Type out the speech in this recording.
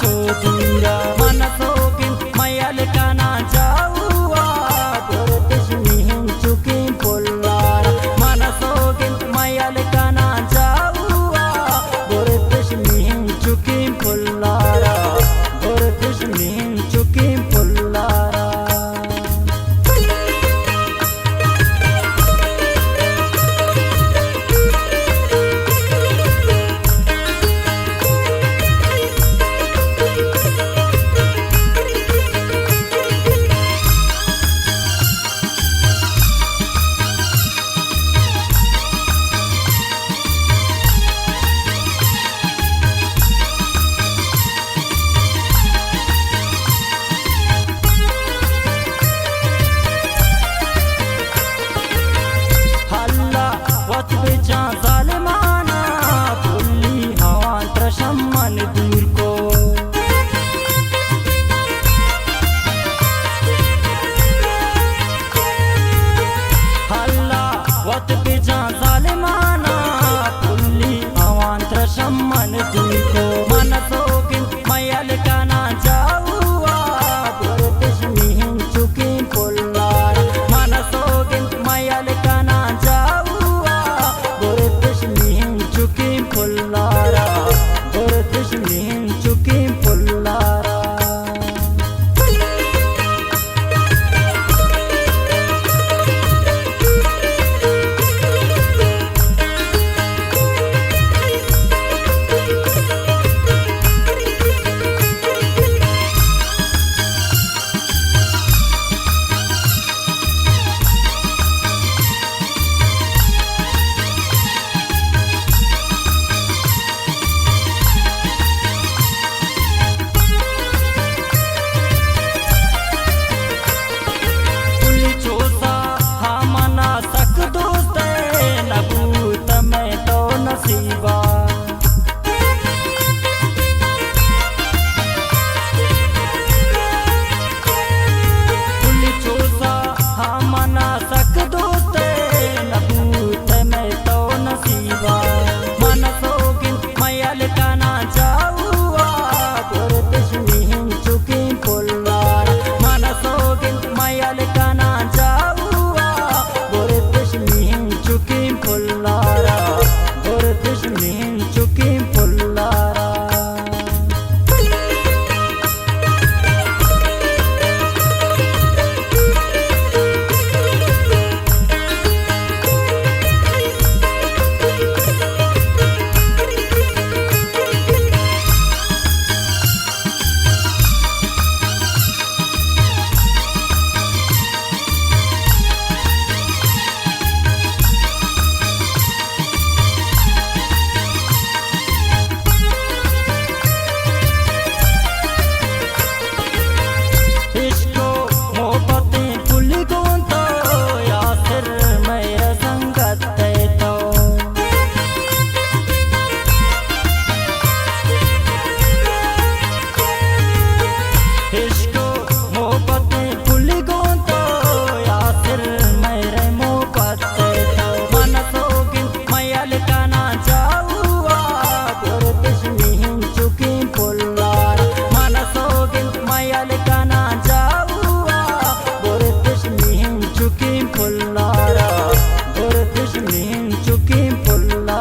छो दूरा मन सोगिन मैयल काना जाऊआ गुरतिश मिहिन चुकी पुल्लार मन सोगिन मैयल काना जाऊआ गुरतिश मिहिन चुकी पुल्लारा गुरतिश मिहिन चुकी पुल्लारा जालिमाना पुल्ली हवा त्रशमन दूर को हल्ला वत बिजा जालिमाना पुल्ली हवा त्रशमन दूर को मन सोगिन मैयल काना जाऊआ गुरतिश मिहिन चुकी पुल्लार मन सोगिन मैयल काना चुकी पुल्लारा गुरतिश मिहिन चुकी पुल्लारा नसीबा पुली चोसा हमना सक दोस्ते नबूत में तो नसीबा मन सोगिन मैयल काना